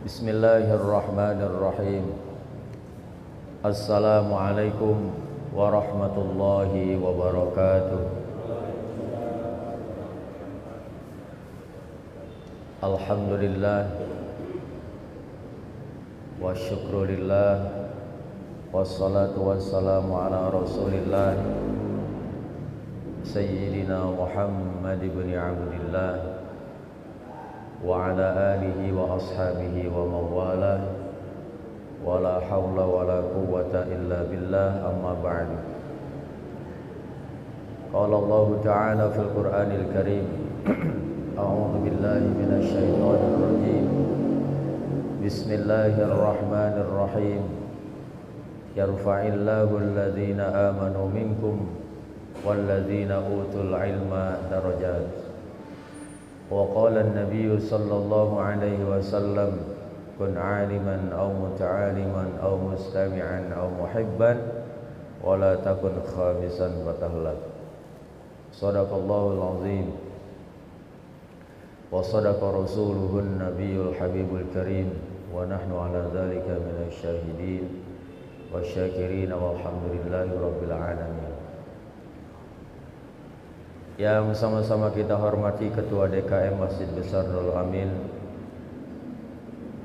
Bismillahirrahmanirrahim. Assalamualaikum warahmatullahi wabarakatuh. Alhamdulillah wa syukrulillah wassalatu wassalamu ala rasulillah Sayyidina Muhammad ibn Abdillah wa ala alihi wa ashabihi wa mawalah wa la hawla wa la quwwata illa billah, amma ba'du. Qala Allah ta'ala fil Qur'anil Karim, a'udzu billahi minasy syaithanir rajim. Bismillahirrahmanirrahim. Yarfa'illahu alladhina amanu minkum walladhina utul ilma darajat. وقال النبي صلى الله عليه وسلم كن عالما أو متعالما أو مستمعا أو محبا ولا تكن خامسا فتهلك. صدق الله العظيم وصدق رسوله النبي الحبيب الكريم ونحن على ذلك من الشاهدين والشاكرين والحمد لله رب العالمين. Yang sama-sama kita hormati Ketua DKM Masjid Besar Nurul Amin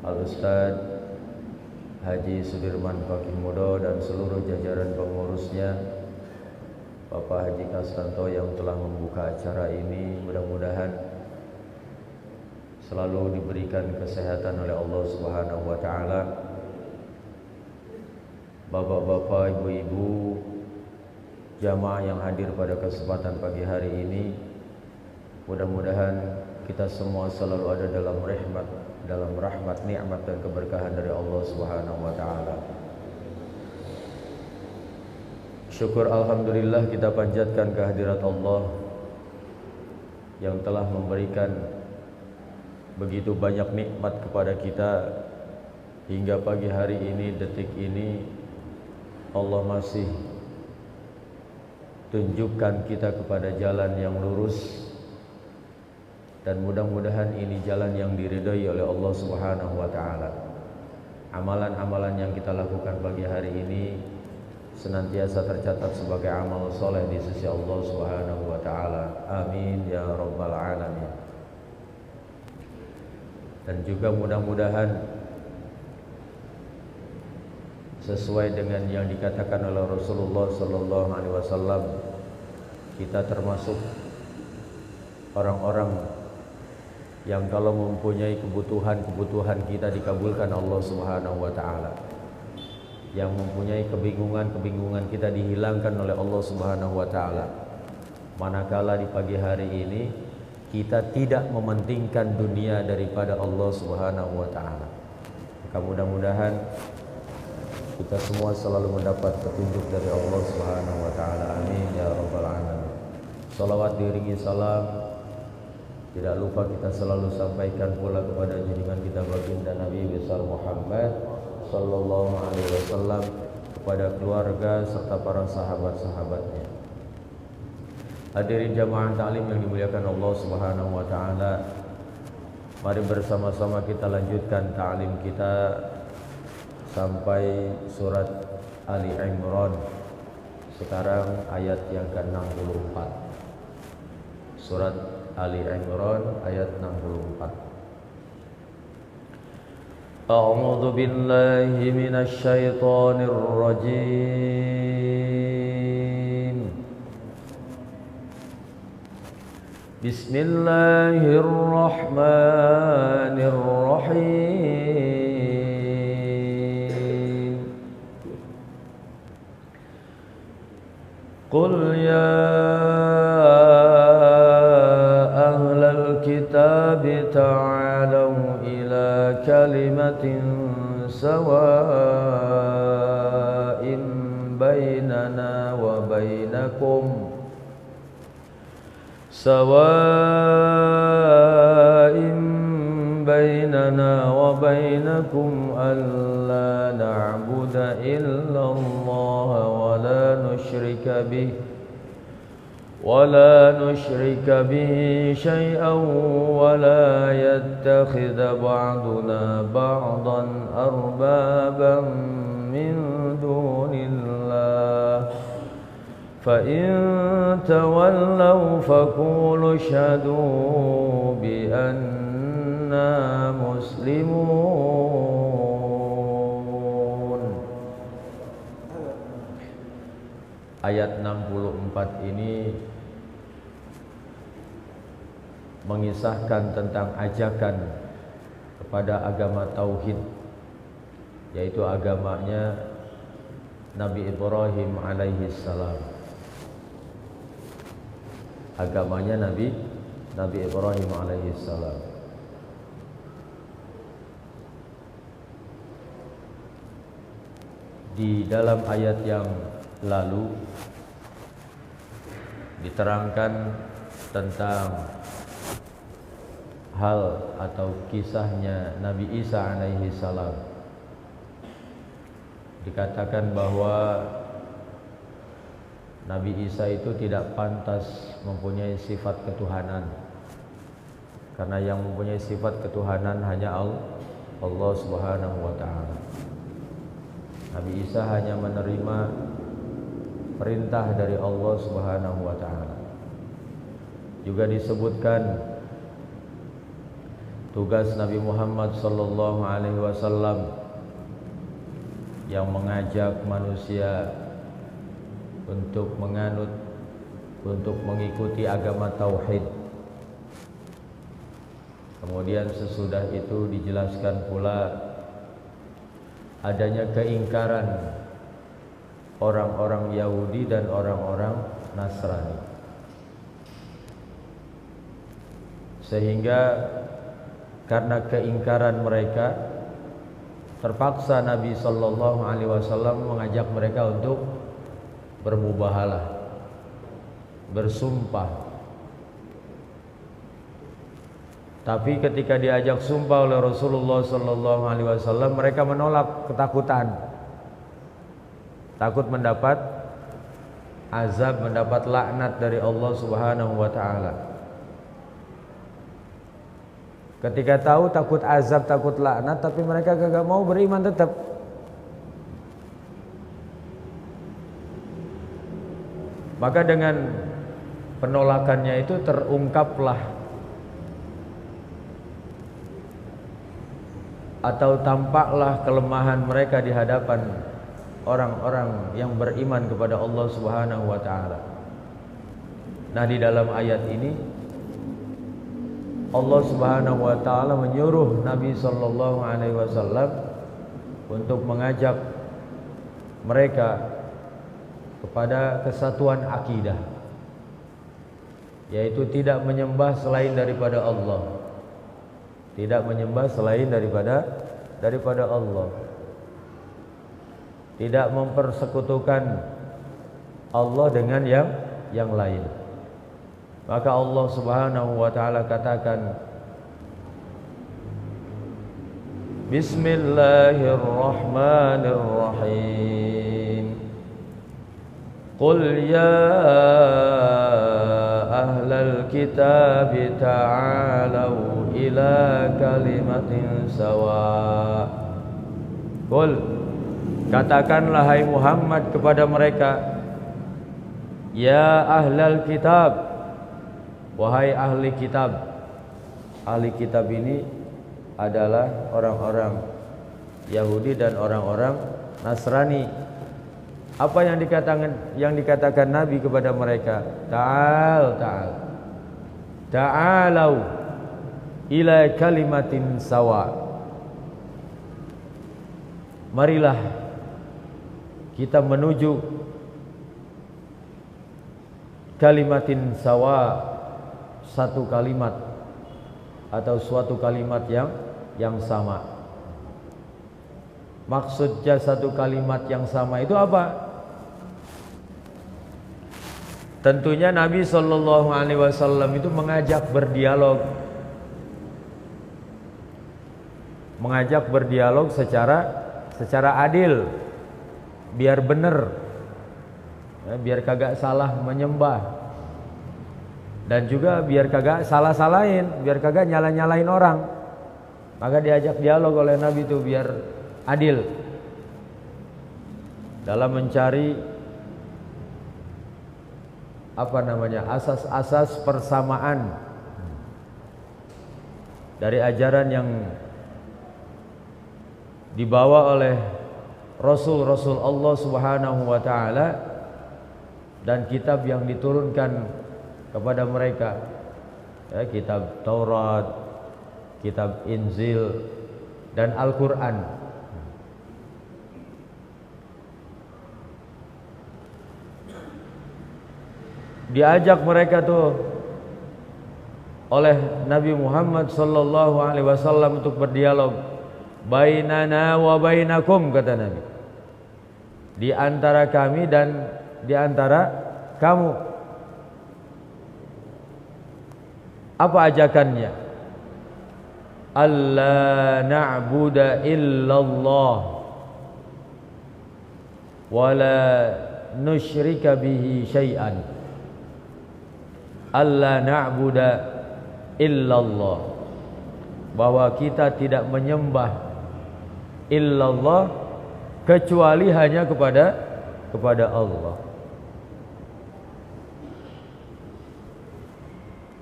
Al-Ustaz Haji Sudirman Fakih Mudo dan seluruh jajaran pengurusnya, Bapak Haji Kastanto yang telah membuka acara ini. Mudah-mudahan selalu diberikan kesehatan oleh Allah Subhanahu wa taala. Bapak-bapak, ibu-ibu, jamaah yang hadir pada kesempatan pagi hari ini, mudah-mudahan kita semua selalu ada dalam rahmat, nikmat dan keberkahan dari Allah Subhanahu wa taala. Syukur alhamdulillah kita panjatkan kehadirat Allah yang telah memberikan begitu banyak nikmat kepada kita hingga pagi hari ini, detik ini Allah masih tunjukkan kita kepada jalan yang lurus, dan mudah-mudahan ini jalan yang diridhai oleh Allah Subhanahu wa taala. Amalan-amalan yang kita lakukan pagi hari ini senantiasa tercatat sebagai amal soleh di sisi Allah Subhanahu wa taala. Amin ya rabbal alamin. Dan juga mudah-mudahan sesuai dengan yang dikatakan oleh Rasulullah sallallahu alaihi wasallam, kita termasuk orang-orang yang kalau mempunyai kebutuhan kita dikabulkan Allah Subhanahu wa taala. Yang mempunyai kebingungan kita dihilangkan oleh Allah Subhanahu wa taala. Manakala di pagi hari ini kita tidak mementingkan dunia daripada Allah Subhanahu wa taala. Maka mudah-mudahan kita semua selalu mendapat petunjuk dari Allah Subhanahu wa taala. Amin ya rabbal alamin. Salawat diiringi salam, tidak lupa kita selalu sampaikan pula kepada junjungan kita baginda Nabi besar Muhammad sallallahu alaihi wasallam, kepada keluarga serta para sahabat-sahabatnya. Hadirin jamaah taklim yang dimuliakan Allah Subhanahu wa taala, mari bersama-sama kita lanjutkan ta'lim kita sampai surat Ali Imran. Sekarang ayat yang ke-64. Surat Ali Imran ayat 64. A'udzu billahi minasy syaithanir rajim. Bismillahirrahmanirrahim. Qul ya ahlal kitab ta'alu ila kalimatin sawa'in bainana wa bainakum alla na'budu illa Allah wa la nusyrika bih ولا نشرك به شيئا ولا يتخذ بعضنا بعضا أربابا من دون الله فإن تولوا فقولوا اشهدوا بأننا مسلمون. Ayat 64 ini mengisahkan tentang ajakan kepada agama tauhid, yaitu agamanya Nabi Ibrahim alaihi salam. Agamanya Nabi Ibrahim alaihi salam. Di dalam ayat yang lalu diterangkan tentang hal atau kisahnya Nabi Isa alaihi salam. Dikatakan bahwa Nabi Isa itu tidak pantas mempunyai sifat ketuhanan, karena yang mempunyai sifat ketuhanan hanya Allah Subhanahu wa ta'ala. Nabi Isa hanya menerima perintah dari Allah Subhanahu wa ta'ala. Juga disebutkan tugas Nabi Muhammad sallallahu alaihi wasallam yang mengajak manusia untuk menganut, untuk mengikuti agama tauhid. Kemudian sesudah itu dijelaskan pula adanya keingkaran orang-orang Yahudi dan orang-orang Nasrani, sehingga karena keingkaran mereka terpaksa Nabi sallallahu alaihi wasallam mengajak mereka untuk bermubahalah, bersumpah. Tapi ketika diajak sumpah oleh Rasulullah sallallahu alaihi wasallam, mereka menolak, ketakutan. Takut mendapat azab, mendapat laknat dari Allah Subhanahu wa ta'ala. Ketika tahu takut azab, takut laknat, tapi mereka kagak mau beriman tetap. Maka dengan penolakannya itu terungkaplah atau tampaklah kelemahan mereka di hadapan orang-orang yang beriman kepada Allah Subhanahu wa ta'ala. Nah, di dalam ayat ini Allah Subhanahu wa ta'ala menyuruh Nabi sallallahu alaihi wasallam untuk mengajak mereka kepada kesatuan akidah, yaitu tidak menyembah selain daripada Allah. Tidak menyembah selain daripada Allah. Tidak mempersekutukan Allah dengan yang lain. Maka Allah Subhanahu wa ta'ala katakan, Bismillahirrahmanirrahim. Qul ya ahlal kitab ta'alau ila kalimatin sawa. Qul, katakanlah hai Muhammad kepada mereka, ya ahlal kitab, wahai ahli kitab. Ahli kitab ini adalah orang-orang Yahudi dan orang-orang Nasrani. Apa yang dikatakan Nabi kepada mereka? Ta'alau ila kalimatin sawa. Marilah kita menuju kalimatin sawa, satu kalimat atau suatu kalimat yang sama. Maksudnya satu kalimat yang sama itu apa? Tentunya Nabi sallallahu alaihi wasallam itu mengajak berdialog. Mengajak berdialog secara adil, biar benar, ya, biar kagak salah menyembah. Dan juga biar kagak salah-salahin, biar kagak nyala-nyalain orang. Maka diajak dialog oleh Nabi itu biar adil dalam mencari asas-asas persamaan dari ajaran yang dibawa oleh Rasul-Rasul Allah Subhanahu wa taala dan kitab yang diturunkan kepada mereka, ya, kitab Taurat, kitab Injil dan Al-Quran. Diajak mereka tuh oleh Nabi Muhammad sallallahu alaihi wasallam untuk berdialog. Bainana wa bainakum, kata Nabi, di antara kami dan di antara kamu. Apa ajakannya? Alla na'budu illallah wa la nusyrika bihi syai'an. Alla na'budu illallah, bahwa kita tidak menyembah illallah kecuali hanya kepada Allah.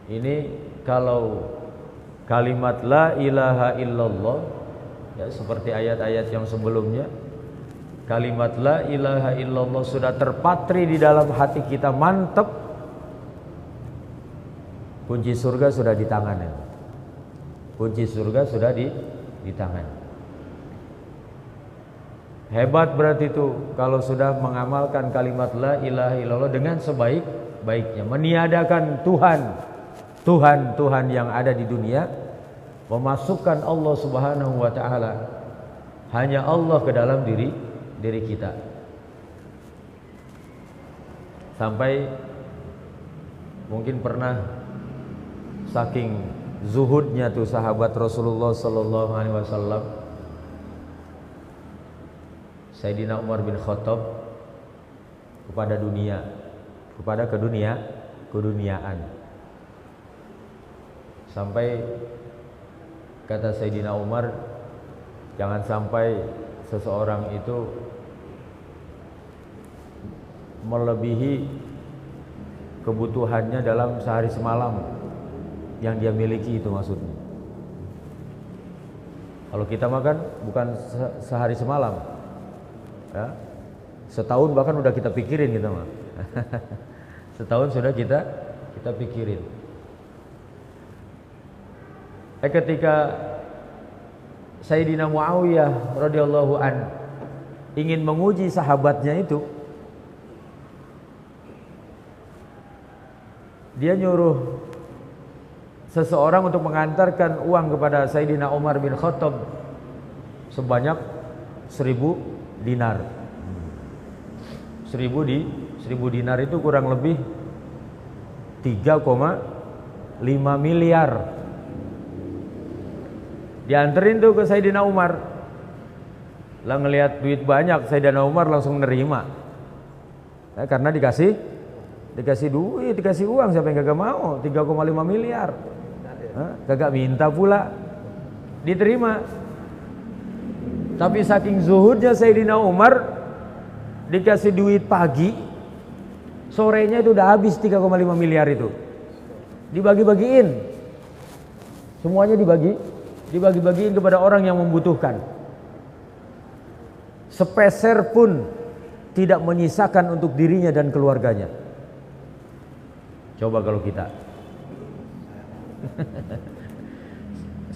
Ini kalau kalimat la ilaha illallah, ya, seperti ayat-ayat yang sebelumnya, kalimat la ilaha illallah sudah terpatri di dalam hati kita, mantep, kunci surga sudah di tangannya. Kunci surga sudah di tangan. Hebat berarti itu kalau sudah mengamalkan kalimat la ilaha illallah dengan sebaik-baiknya, meniadakan Tuhan yang ada di dunia, memasukkan Allah Subhanahu wa taala, hanya Allah ke dalam diri kita. Sampai mungkin pernah saking zuhudnya tuh sahabat Rasulullah sallallahu alaihi wasallam, Sayyidina Umar bin Khattab kepada dunia, kepada keduniaan. Sampai kata Sayyidina Umar, jangan sampai seseorang itu melebihi kebutuhannya dalam sehari semalam yang dia miliki, itu maksudnya. Kalau kita makan bukan sehari semalam, ya, setahun bahkan udah kita pikirin kita mah. Setahun sudah kita pikirin. Ketika Sayyidina Muawiyah radhiyallahu an ingin menguji sahabatnya itu, dia nyuruh seseorang untuk mengantarkan uang kepada Sayyidina Umar bin Khattab sebanyak 1000 dinar. 1000 dinar itu kurang lebih 3,5 miliar. Dianterin tuh ke Sayyidina Umar. Lah ngelihat duit banyak, Sayyidina Umar langsung nerima. Karena dikasih duit, dikasih uang, siapa yang kagak mau? 3,5 miliar. Kagak minta pula, diterima. Tapi saking zuhudnya Sayyidina Umar, dikasih duit pagi, sorenya itu udah habis 3,5 miliar itu. Dibagi-bagiin. Semuanya dibagi-bagiin kepada orang yang membutuhkan. Sepeser pun tidak menyisakan untuk dirinya dan keluarganya. Coba kalau kita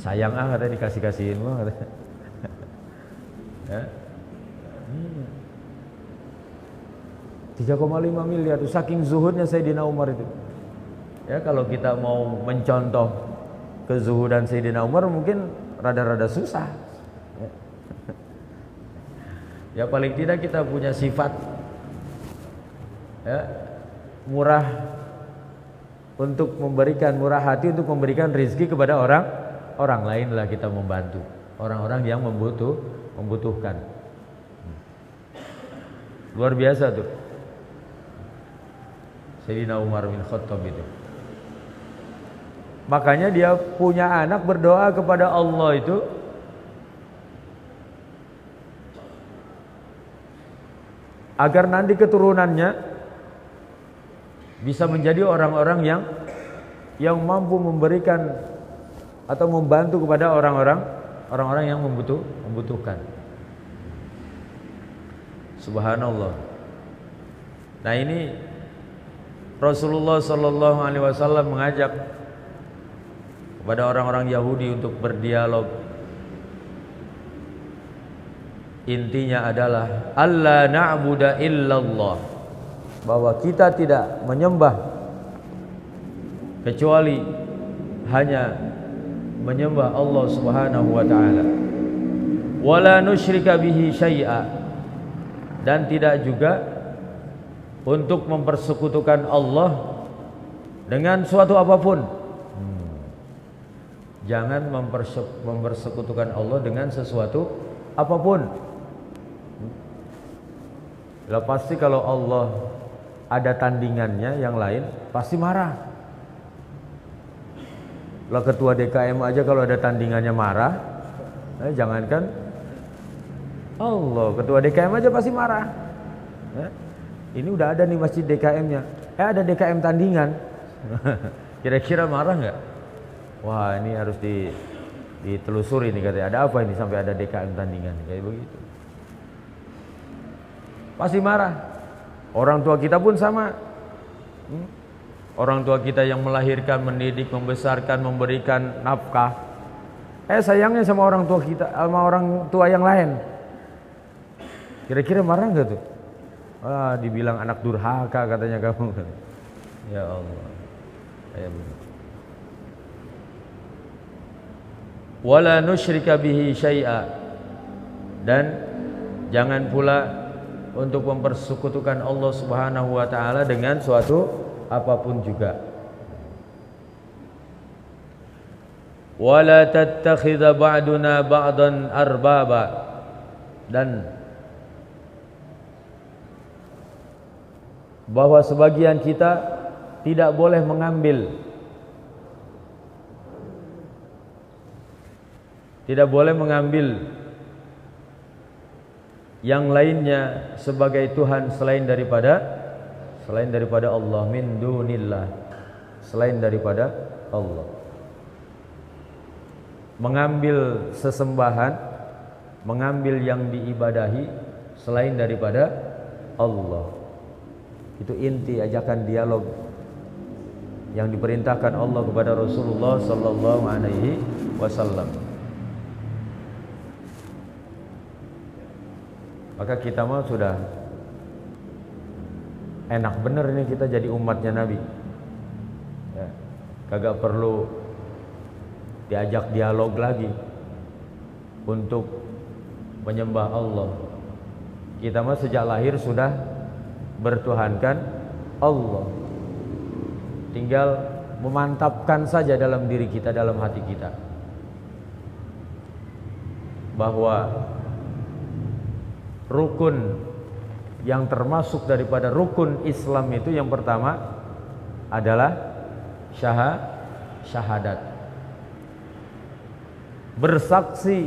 sayang katanya dikasih-kasihin mah ya. 3,5 miliar itu saking zuhudnya Sayyidina Umar itu. Ya, kalau kita mau mencontoh kezuhudan Sayyidina Umar mungkin rada-rada susah. Ya paling tidak kita punya sifat, ya, murah untuk memberikan, murah hati untuk memberikan rezeki kepada orang lain lah, kita membantu orang-orang yang membutuhkan. Luar biasa tuh Sayyidina Umar bin Khattab itu. Makanya dia punya anak berdoa kepada Allah itu agar nanti keturunannya bisa menjadi orang-orang yang mampu memberikan atau membantu kepada orang-orang yang membutuhkan. Subhanallah. Nah, ini Rasulullah sallallahu alaihi wasallam mengajak kepada orang-orang Yahudi untuk berdialog. Intinya adalah alla na'budu illallah, bahwa kita tidak menyembah kecuali hanya menyembah Allah Subhanahu wa taala. Wala nusyrika bihi syai'a, dan tidak juga untuk mempersekutukan Allah dengan suatu apapun. Jangan mempersekutukan Allah dengan sesuatu apapun. Lah pasti kalau Allah ada tandingannya yang lain pasti marah. Lah ketua DKM aja kalau ada tandingannya marah, jangankan Allah, ketua DKM aja pasti marah. Ini udah ada nih masjid DKM-nya, ada DKM tandingan. Kira-kira marah nggak? Wah, ini harus ditelusuri nih, katanya ada apa ini sampai ada DKM tandingan kayak begitu. Pasti marah. Orang tua kita pun sama. Orang tua kita yang melahirkan, mendidik, membesarkan, memberikan nafkah, sayangnya sama orang tua kita, sama orang tua yang lain. Kira-kira marah nggak tuh? Dibilang anak durhaka katanya kamu. Ya Allah. Kayak begitu. Wala nusyrika bihi syai'a, dan jangan pula untuk mempersekutukan Allah Subhanahu wa taala dengan suatu apapun juga. Wala tattakhidha ba'duna ba'dan arbaba, dan bahwa sebagian kita tidak boleh mengambil, yang lainnya sebagai Tuhan selain daripada Allah, min dunillah, selain daripada Allah. Mengambil sesembahan, mengambil yang diibadahi selain daripada Allah. Itu inti ajakan dialog yang diperintahkan Allah kepada Rasulullah sallallahu alaihi wasallam. Maka kita mah sudah enak bener ini kita jadi umatnya Nabi. Ya, kagak perlu diajak dialog lagi untuk menyembah Allah. Kita mah sejak lahir sudah bertuhankan Allah. Tinggal memantapkan saja dalam diri kita, dalam hati kita, bahwa rukun yang termasuk daripada rukun Islam itu yang pertama adalah syahadat. Bersaksi,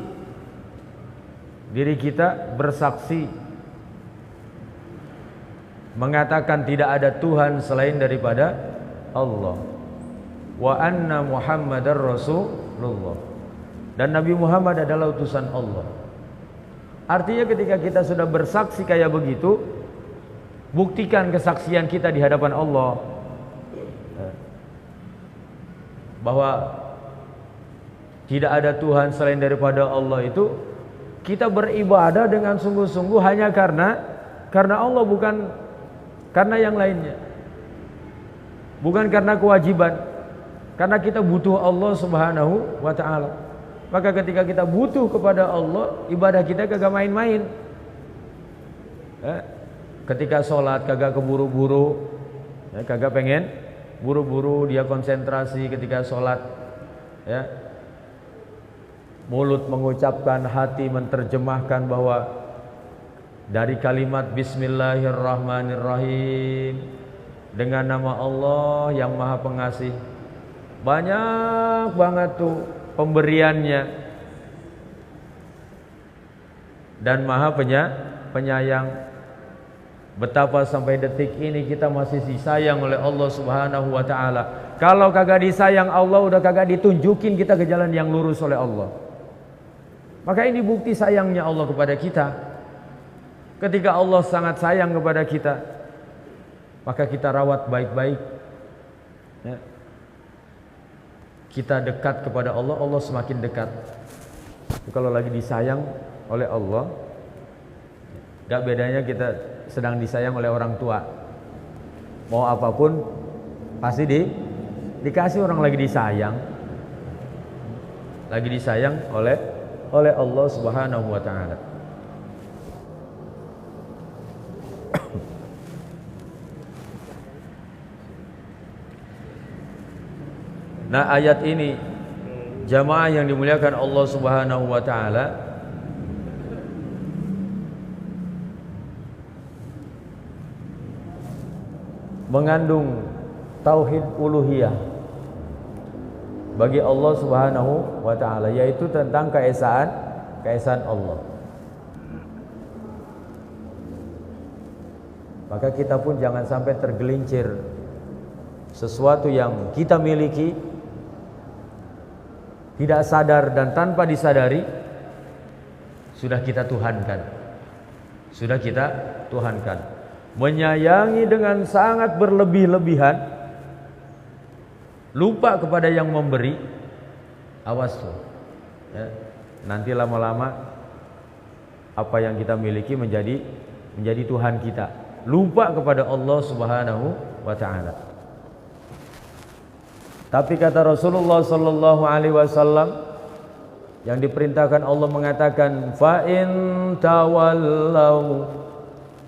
diri kita bersaksi mengatakan tidak ada Tuhan selain daripada Allah, wa anna Muhammadar Rasulullah, dan Nabi Muhammad adalah utusan Allah. Artinya ketika kita sudah bersaksi kayak begitu, buktikan kesaksian kita di hadapan Allah bahwa tidak ada Tuhan selain daripada Allah. Itu kita beribadah dengan sungguh-sungguh hanya karena Allah, bukan karena yang lainnya, bukan karena kewajiban, karena kita butuh Allah Subhanahu wa ta'ala. Maka ketika kita butuh kepada Allah, ibadah kita kagak main-main. Ketika sholat kagak keburu-buru, kagak pengen buru-buru, dia konsentrasi ketika sholat. Mulut mengucapkan, hati menerjemahkan bahwa dari kalimat Bismillahirrahmanirrahim, dengan nama Allah yang Maha Pengasih, banyak banget tuh pemberiannya, dan maha penyayang. Betapa sampai detik ini kita masih disayang oleh Allah Subhanahu wa ta'ala. Kalau kagak disayang Allah, udah kagak ditunjukin kita ke jalan yang lurus oleh Allah. Maka ini bukti sayangnya Allah kepada kita. Ketika Allah sangat sayang kepada kita, maka kita rawat baik-baik ya. Kita dekat kepada Allah, Allah semakin dekat. Kalau lagi disayang oleh Allah, gak bedanya kita sedang disayang oleh orang tua. Mau apapun pasti dikasih. Orang lagi disayang oleh Allah Subhanahu wa ta'ala. Nah, ayat ini jamaah yang dimuliakan Allah Subhanahu wa ta'ala, mengandung tauhid uluhiyah bagi Allah Subhanahu wa ta'ala, yaitu tentang keesaan Allah. Maka kita pun jangan sampai tergelincir sesuatu yang kita miliki tidak sadar dan tanpa disadari sudah kita tuhankan. Menyayangi dengan sangat berlebih-lebihan, lupa kepada yang memberi. Awas tuh ya. Nanti lama-lama apa yang kita miliki menjadi Tuhan kita, lupa kepada Allah Subhanahu wa ta'ala. Tapi kata Rasulullah sallallahu alaihi wasallam, yang diperintahkan Allah mengatakan, fa in tawallau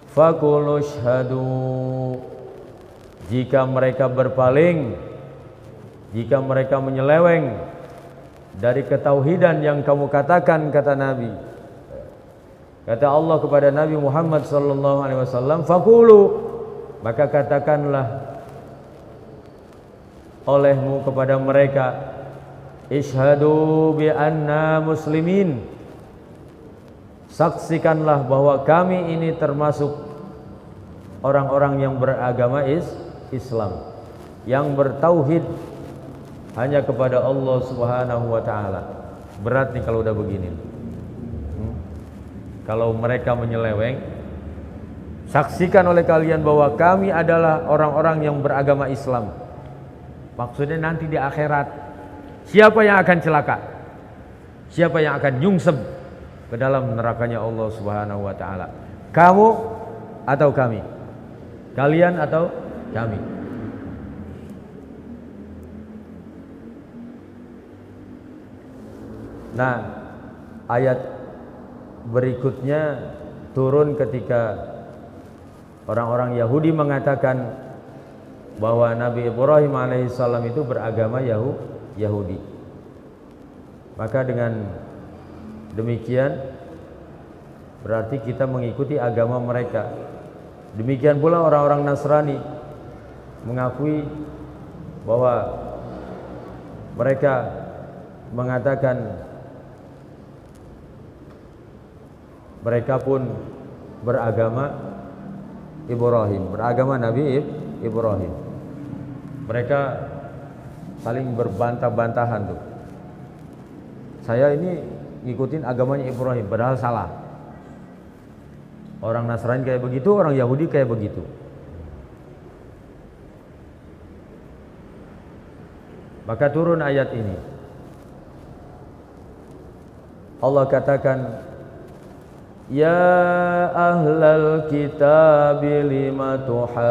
faqul ushhadu. Jika mereka berpaling, jika mereka menyeleweng dari ketauhidan yang kamu katakan, kata Nabi, kata Allah kepada Nabi Muhammad sallallahu alaihi wasallam, faqulu, maka katakanlah olehmu kepada mereka, ishhadu bi anna muslimin, saksikanlah bahwa kami ini termasuk orang-orang yang beragama Islam, yang bertauhid hanya kepada Allah Subhanahu wa ta'ala. Berat nih kalau udah begini. Kalau mereka menyeleweng, saksikan oleh kalian bahwa kami adalah orang-orang yang beragama Islam. Maksudnya nanti di akhirat, siapa yang akan celaka? Siapa yang akan nyungsep ke dalam nerakanya Allah Subhanahu wa ta'ala? Kamu atau kami? Kalian atau kami? Nah, ayat berikutnya turun ketika orang-orang Yahudi mengatakan bahwa Nabi Ibrahim alaihissalam itu beragama Yahudi. Maka dengan demikian berarti kita mengikuti agama mereka. Demikian pula orang-orang Nasrani mengakui bahwa mereka mengatakan mereka pun beragama Ibrahim, beragama Nabi Ibrahim. Mereka saling berbantah-bantahan tuh. Saya ini ngikutin agamanya Ibrahim, padahal salah. Orang Nasrani kayak begitu, orang Yahudi kayak begitu. Maka turun ayat ini. Allah katakan, ya ahlal kitab lima tuhajjuna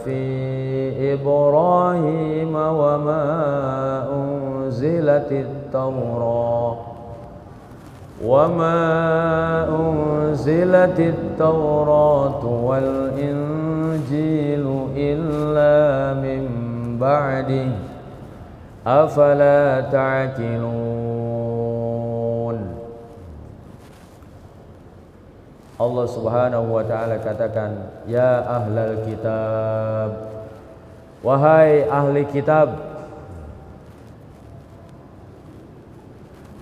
fi Ibrahim wa ma unzilatit Tawrat wal Injilu illa min ba'di afala ta'qilun. Allah Subhanahu wa ta'ala katakan, ya ahlal kitab, wahai ahli kitab,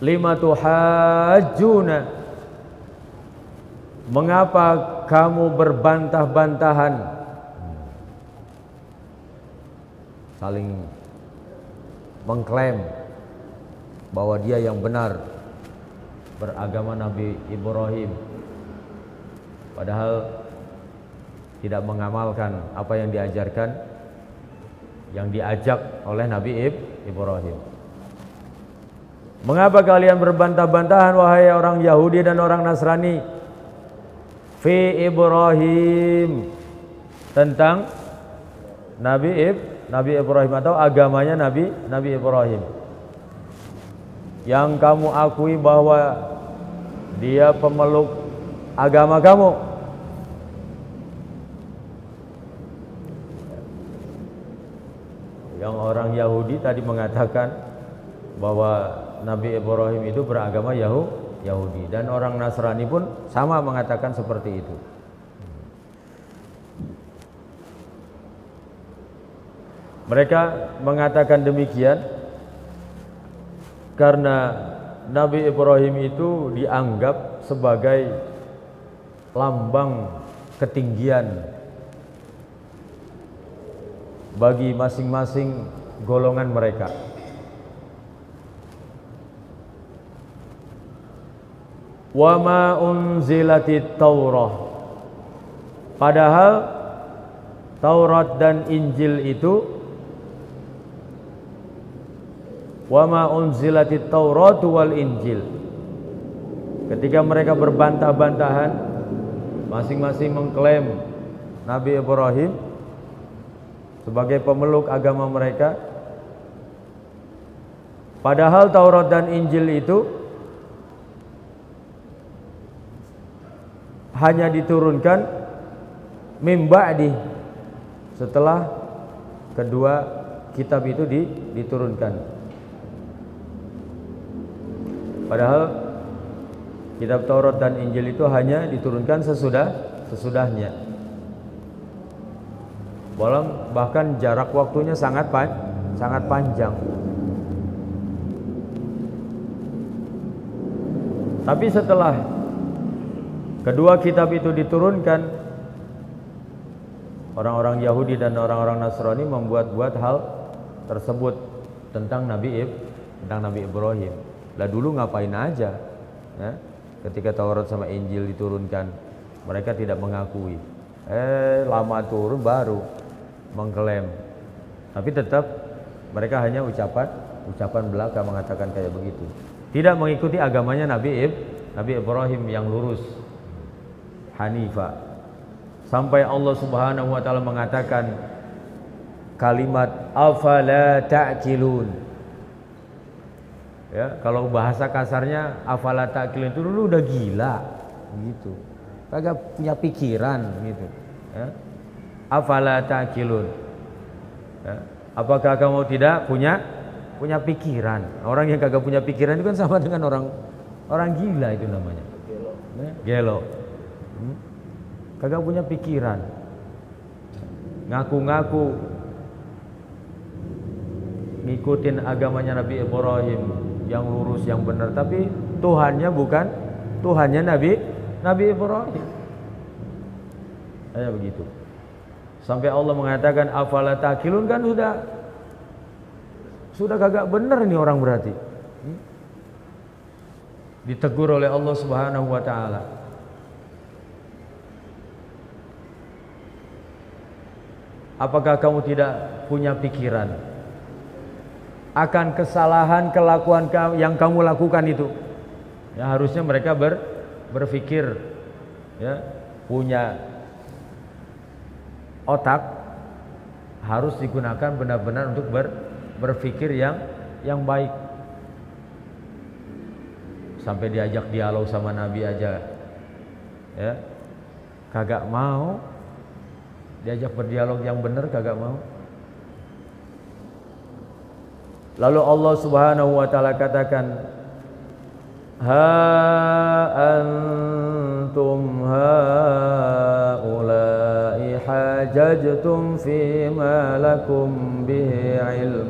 lima tuhajjuna, mengapa kamu berbantah-bantahan, saling mengklaim bahwa dia yang benar beragama Nabi Ibrahim, padahal tidak mengamalkan apa yang diajarkan, yang diajak oleh Nabi Ibrahim. Mengapa kalian berbantah-bantahan wahai orang Yahudi dan orang Nasrani fi Ibrahim, tentang Nabi Ibrahim atau agamanya Nabi Ibrahim, yang kamu akui bahwa dia pemeluk agama kamu. Yang orang Yahudi tadi mengatakan bahwa Nabi Ibrahim itu beragama Yahudi, dan orang Nasrani pun sama mengatakan seperti itu. Mereka mengatakan demikian karena Nabi Ibrahim itu dianggap sebagai lambang ketinggian bagi masing-masing golongan mereka. Wa ma unzilatit Taurah, padahal Taurat dan Injil itu, wa ma unzilatit Taurat wal Injil, ketika mereka berbantah-bantahan, masing-masing mengklaim Nabi Ibrahim sebagai pemeluk agama mereka, padahal Taurat dan Injil itu hanya diturunkan mim ba'di, setelah kedua kitab itu diturunkan. Padahal kitab Taurat dan Injil itu hanya diturunkan sesudahnya. Bahkan jarak waktunya sangat panjang. Tapi setelah kedua kitab itu diturunkan, orang-orang Yahudi dan orang-orang Nasrani membuat-buat hal tersebut tentang Nabi Ibrahim. Lah dulu ngapain aja ya? Ketika Taurat sama Injil diturunkan, mereka tidak mengakui. Lama turun baru mengklaim. Tapi tetap mereka hanya ucapan belaka mengatakan kayak begitu. Tidak mengikuti agamanya Nabi Ibrahim yang lurus, Hanifah. Sampai Allah Subhanahu wa taala mengatakan kalimat afala ta'qilun. Ya, kalau bahasa kasarnya afala ta'qilun itu dulu udah gila gitu. Kagak punya pikiran gitu, ya. Afala ta'qilun. Ya. Apakah kamu tidak punya pikiran? Orang yang kagak punya pikiran itu kan sama dengan orang gila itu namanya. Gelo. Kagak punya pikiran, ngaku-ngaku ngikutin agamanya Nabi Ibrahim yang lurus, yang benar, tapi Tuhannya bukan Tuhannya Nabi Ibrahim. Kayak begitu. Sampai Allah mengatakan afala taqilun, kan sudah kagak benar nih orang berarti. Ditegur oleh Allah Subhanahu wa taala. Apakah kamu tidak punya pikiran akan kesalahan kelakuan yang kamu lakukan itu? Ya, harusnya mereka berpikir, ya, punya otak, harus digunakan benar-benar untuk berpikir yang baik. Sampai diajak dialog sama Nabi aja, ya, kagak mau. Diajak berdialog yang benar kagak mau. Lalu Allah Subhanahu wa taala katakan, ha antum haula'i حاججتم فيما لكم به علم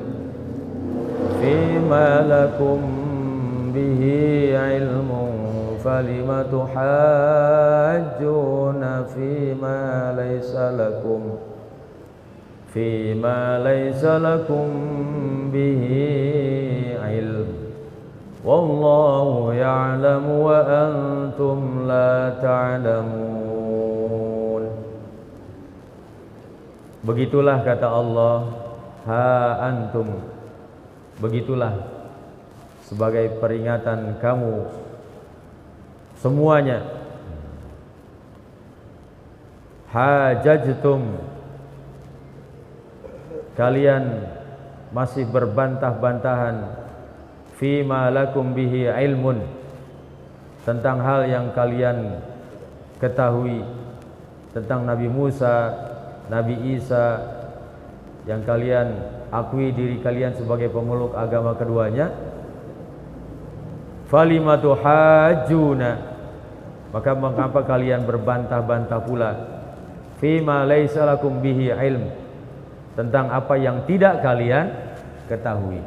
فلم تحاجون فيما ليس لكم به علم والله يعلم وأنتم لا تعلمون. Begitulah kata Allah, ha antum, begitulah sebagai peringatan kamu semuanya. Hajajtum, kalian masih berbantah-bantahan, fima lakum bihi ilmun, tentang hal yang kalian ketahui tentang Nabi Musa, Nabi Isa, yang kalian akui diri kalian sebagai pemeluk agama keduanya. Falimatu hajuna, maka mengapa kalian berbantah-bantah pula, fima laisa lakum bihi ilm, tentang apa yang tidak kalian ketahui.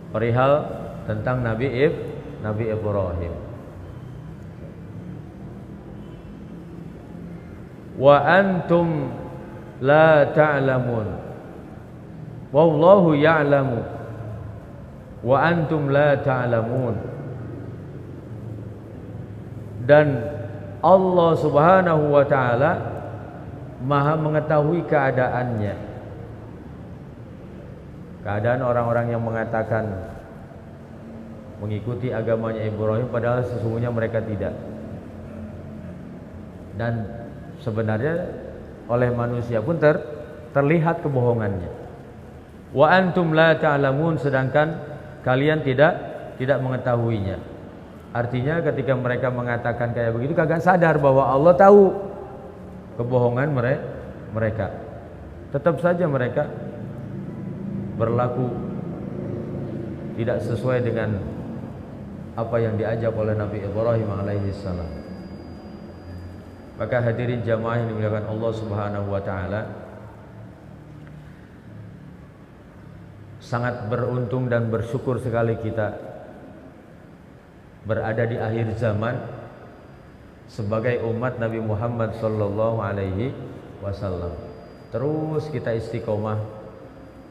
Perihal tentang Nabi Ibrahim. Wa antum la ta'lamun wallahu ya'lamu wa antum la ta'lamun. Dan Allah Subhanahu wa ta'ala Maha mengetahui keadaannya, keadaan orang-orang yang mengatakan mengikuti agamanya Ibrahim padahal sesungguhnya mereka tidak. Dan sebenarnya oleh manusia pun terlihat kebohongannya. Wa antum la ta'lamun, sedangkan kalian tidak mengetahuinya. Artinya ketika mereka mengatakan kayak begitu kagak sadar bahwa Allah tahu kebohongan mereka. Tetap saja mereka berlaku tidak sesuai dengan apa yang diajak oleh Nabi Ibrahim alaihi salam. Maka hadirin jamaah yang dimuliakan Allah Subhanahu wa taala, sangat beruntung dan bersyukur sekali kita berada di akhir zaman sebagai umat Nabi Muhammad sallallahu alaihi wasallam. Terus kita istiqomah,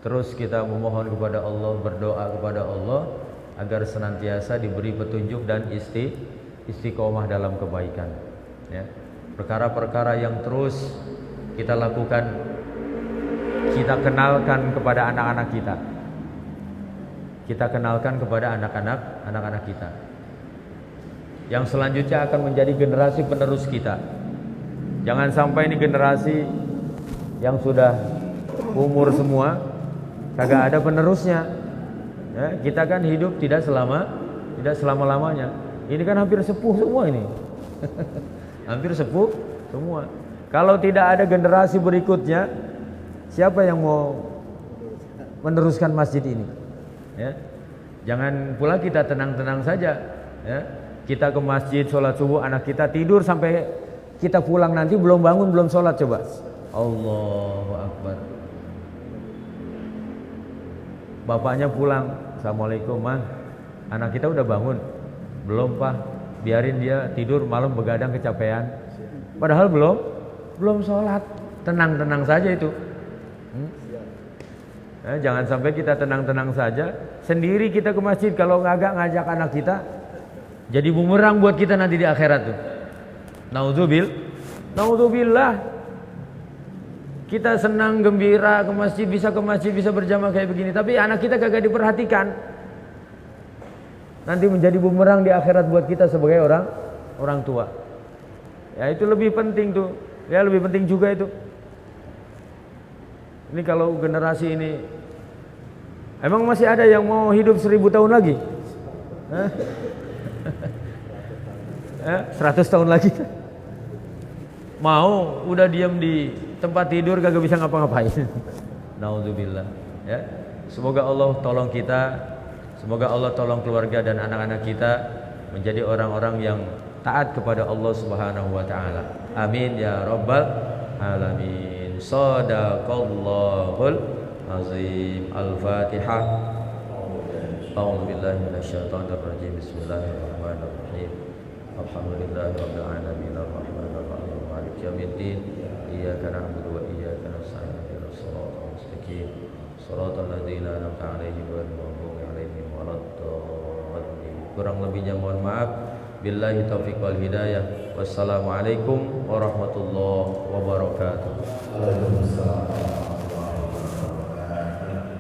terus kita memohon kepada Allah, berdoa kepada Allah agar senantiasa diberi petunjuk dan istiqomah dalam kebaikan, ya. Perkara-perkara yang terus kita lakukan, kita kenalkan kepada anak-anak kita. Kita kenalkan kepada anak-anak kita. Yang selanjutnya akan menjadi generasi penerus kita. Jangan sampai ini generasi yang sudah umur semua kagak ada penerusnya, ya. Kita kan hidup tidak selama-lamanya. Ini kan hampir sepuh semua ini. Hampir sepuh semua. Kalau tidak ada generasi berikutnya, siapa yang mau meneruskan masjid ini, ya? Jangan pula kita tenang-tenang saja, ya. Kita ke masjid sholat subuh, anak kita tidur sampai kita pulang nanti belum bangun, belum sholat. Coba, Allahu Akbar. Bapaknya pulang, Assalamualaikum man, anak kita udah bangun? Belum pak, biarin dia tidur malam begadang kecapean. Padahal belum sholat. Tenang-tenang saja itu. Jangan sampai kita tenang-tenang saja, sendiri kita ke masjid, kalau agak ngajak anak kita, jadi bumerang buat kita nanti di akhirat tuh. Naudzubillah. Kita senang gembira ke masjid, bisa berjamaah kayak begini, tapi anak kita kagak diperhatikan. Nanti menjadi bumerang di akhirat buat kita sebagai orang tua. Ya itu lebih penting tuh. Ya lebih penting juga itu. Ini kalau generasi ini, emang masih ada yang mau hidup 1000 tahun lagi? 100 tahun lagi? Mau udah diam di tempat tidur kagak bisa ngapa-ngapain. Naudzubillah, ya. Semoga Allah tolong kita, semoga Allah tolong keluarga dan anak-anak kita menjadi orang-orang yang taat kepada Allah Subhanahu wa taala. Amin ya rabbal alamin. Shadaqallahul azim. Al-Fatihah. A'udzu billahi minasyaitonir rajim. Bismillahirrahmanirrahim. Alhamdulillahirabbil alamin arrahmanir rahim maliki yaumiddin. Iyyaka na'budu wa iyyaka nasta'in. Ihdinas siratal mustaqim. Shiratal ladzina an'amta 'alaihim ghairil maghdubi 'alaihim waladdallin. Kurang lebihnya mohon maaf. Billahi taufiq wal hidayah. Wassalamualaikum warahmatullahi wabarakatuh. Waalaikumsalam.